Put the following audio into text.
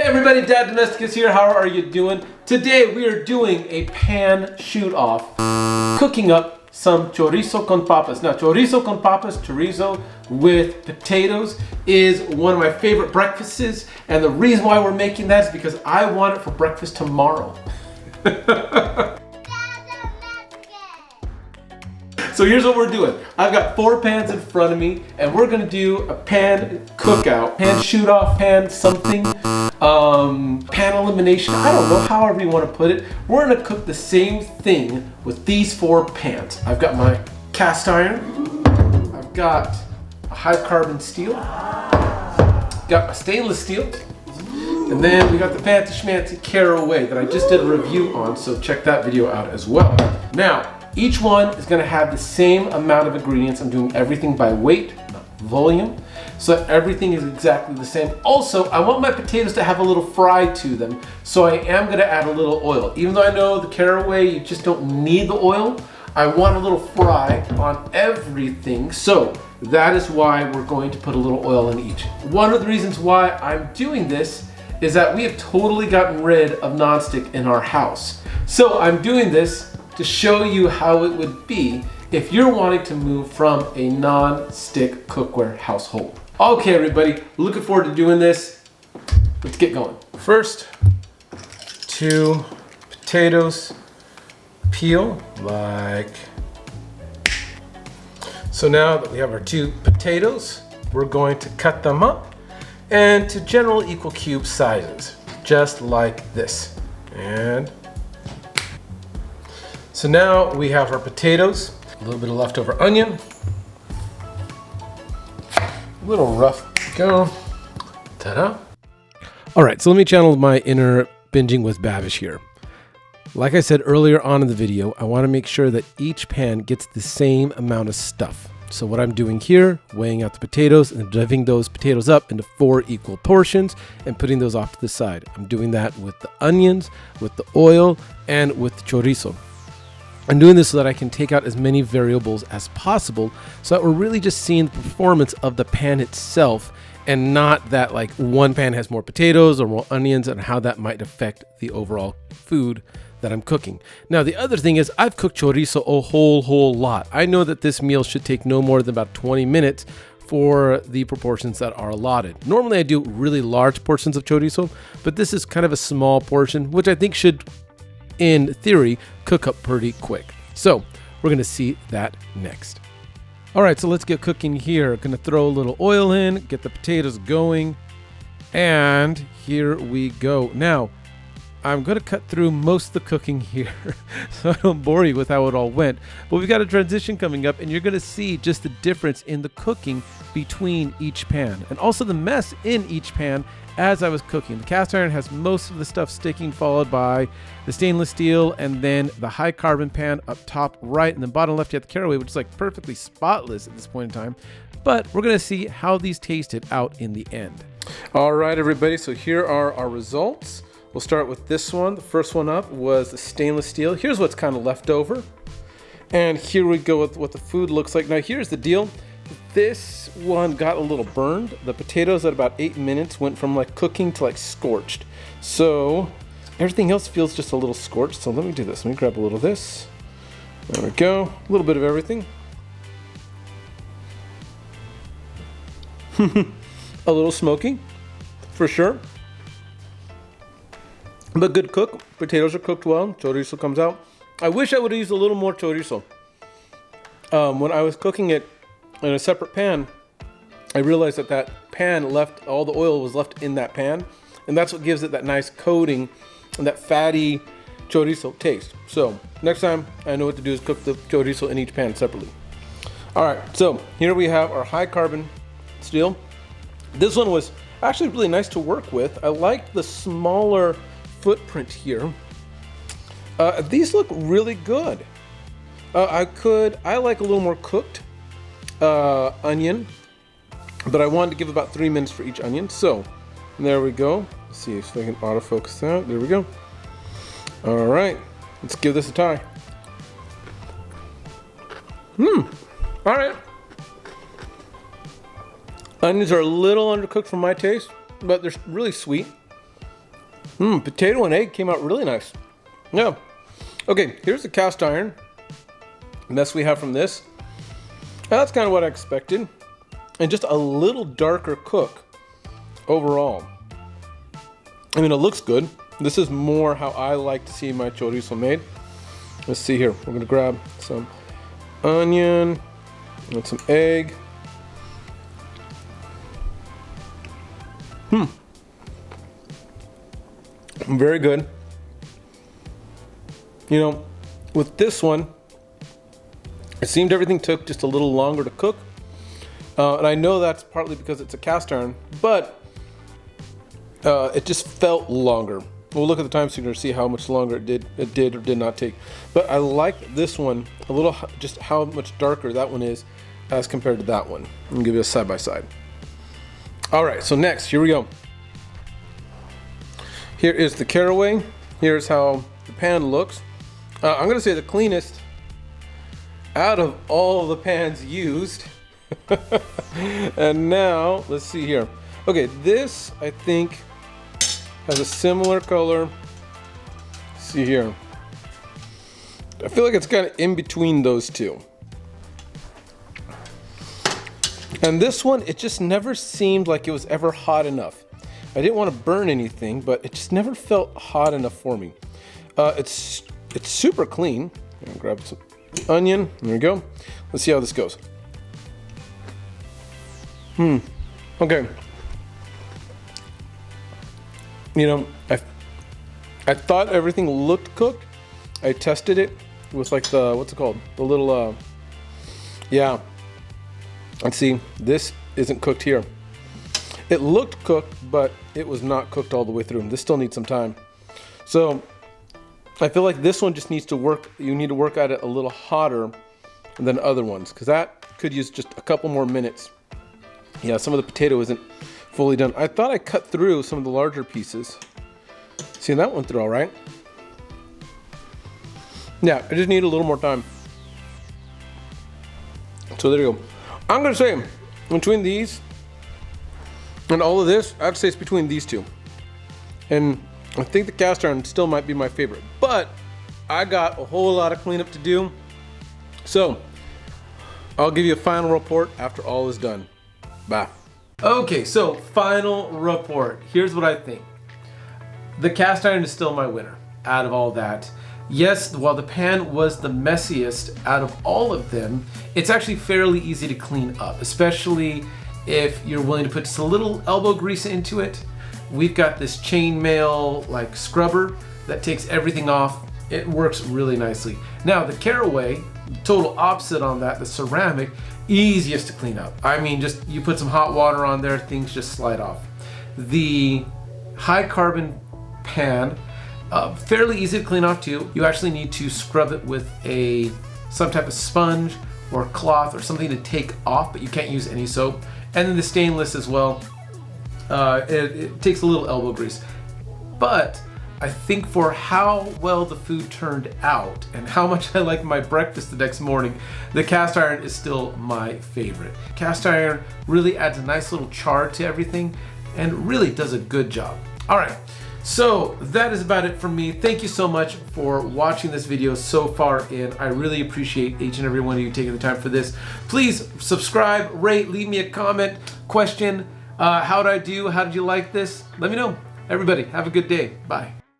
everybody, Dad Domestic is here. How are you doing? Today we are doing a pan shoot off, cooking up some chorizo con papas. Now chorizo con papas, chorizo with potatoes, is one of my favorite breakfasts, and the reason why we're making that is because I want it for breakfast tomorrow. So here's what we're doing. I've got 4 pans in front of me, and we're gonna do a pan cookout, pan shoot off, pan something, pan elimination. I don't know, however you want to put it. We're gonna cook the same thing with these 4 pans. I've got my cast iron, I've got a high carbon steel, got my stainless steel, and then we got the fancy schmancy Caraway that I just did a review on, so check that video out as well. Now, each one is going to have the same amount of ingredients. I'm doing everything by weight, not volume, so that everything is exactly the same. Also, I want my potatoes to have a little fry to them, so I am going to add a little oil. Even though I know the Caraway, you just don't need the oil, I want a little fry on everything, so that is why we're going to put a little oil in each. One of the reasons why I'm doing this is that we have totally gotten rid of nonstick in our house. So I'm doing this to show you how it would be if you're wanting to move from a non-stick cookware household. Okay, everybody, looking forward to doing this. Let's get going. First, 2 potatoes, peel like. So now that we have our 2 potatoes, we're going to cut them up into general equal cube sizes, just like this. And so now we have our potatoes, a little bit of leftover onion, a little rough go, ta-da. All right, so let me channel my inner binging with Babish here. Like I said earlier on in the video, I want to make sure that each pan gets the same amount of stuff. So what I'm doing here, weighing out the potatoes and divvying those potatoes up into 4 equal portions and putting those off to the side. I'm doing that with the onions, with the oil, and with the chorizo. I'm doing this so that I can take out as many variables as possible, so that we're really just seeing the performance of the pan itself, and not that like one pan has more potatoes or more onions and how that might affect the overall food that I'm cooking. Now, the other thing is I've cooked chorizo a whole lot. I know that this meal should take no more than about 20 minutes for the proportions that are allotted. Normally I do really large portions of chorizo, but this is kind of a small portion, which I think should, in theory, cook up pretty quick. So we're gonna see that next. All right, so let's get cooking here. Gonna throw a little oil in, get the potatoes going, and here we go. Now, I'm gonna cut through most of the cooking here so I don't bore you with how it all went, but we've got a transition coming up and you're gonna see just the difference in the cooking between each pan and also the mess in each pan as I was cooking. The cast iron has most of the stuff sticking, followed by the stainless steel, and then the high carbon pan up top right, and then bottom left you have the Caraway, which is like perfectly spotless at this point in time. But we're gonna see how these tasted out in the end. All right, everybody, so here are our results. We'll start with this one. The first one up was the stainless steel. Here's what's kind of left over. And here we go with what the food looks like. Now here's the deal. This one got a little burned. The potatoes at about 8 minutes went from like cooking to like scorched. So everything else feels just a little scorched. So let me do this. Let me grab a little of this. There we go. A little bit of everything. A little smoky, for sure. But good cook. Potatoes are cooked well. Chorizo comes out. I wish I would have used a little more chorizo. When I was cooking it in a separate pan, I realized that that pan left, all the oil was left in that pan, and that's what gives it that nice coating and that fatty chorizo taste. So next time I know what to do is cook the chorizo in each pan separately. All right, so here we have our high carbon steel. This one was actually really nice to work with. I like the smaller footprint here. These look really good. I like a little more cooked onion, but I wanted to give about 3 minutes for each onion. So there we go. Let's see if I can autofocus that. There we go. All right, let's give this a try. All right. Onions are a little undercooked for my taste, but they're really sweet. Potato and egg came out really nice. Yeah. Okay, here's the cast iron mess we have from this. That's kind of what I expected. And just a little darker cook overall. I mean, it looks good. This is more how I like to see my chorizo made. Let's see here. We're gonna grab some onion and some egg. Very good. You know, with this one, it seemed everything took just a little longer to cook. And I know that's partly because it's a cast iron, but it just felt longer. We'll look at the time signature to see how much longer it did or did not take. But I like this one a little, just how much darker that one is as compared to that one. I'm gonna give you a side by side. All right, so next, here we go. Here is the Caraway. Here's how the pan looks. I'm gonna say the cleanest out of all the pans used. And now, let's see here. Okay, this I think has a similar color. Let's see here. I feel like it's kind of in between those two. And this one, it just never seemed like it was ever hot enough. I didn't want to burn anything, but it just never felt hot enough for me. It's super clean. I'm gonna grab some onion. There we go. Let's see how this goes. Okay. You know, I thought everything looked cooked. I tested it with like the, what's it called? The little, yeah. And see, this isn't cooked here. It looked cooked, but it was not cooked all the way through. This still needs some time. So I feel like this one just needs to work. You need to work at it a little hotter than other ones, because that could use just a couple more minutes. Yeah, some of the potato isn't fully done. I thought I cut through some of the larger pieces. See, that went through all right. Yeah, I just need a little more time. So there you go. I'm gonna say between these and all of this, I'd say it's between these two. And I think the cast iron still might be my favorite, but I got a whole lot of cleanup to do. So I'll give you a final report after all is done. Bye. Okay, so final report. Here's what I think. The cast iron is still my winner out of all that. Yes, while the pan was the messiest out of all of them, it's actually fairly easy to clean up, especially if you're willing to put just a little elbow grease into it. We've got this chainmail like scrubber that takes everything off. It works really nicely. Now the Caraway, total opposite on that, the ceramic, easiest to clean up. I mean, just you put some hot water on there, things just slide off. The high carbon pan, fairly easy to clean off too. You actually need to scrub it with some type of sponge or cloth or something to take off, but you can't use any soap. And then the stainless as well, it takes a little elbow grease. But I think for how well the food turned out and how much I like my breakfast the next morning, the cast iron is still my favorite. Cast iron really adds a nice little char to everything and really does a good job. All right, so that is about it from me. Thank you so much for watching this video so far in. I really appreciate each and every one of you taking the time for this. Please subscribe, rate, leave me a comment, question. How did I do? How did you like this? Let me know. Everybody, have a good day. Bye.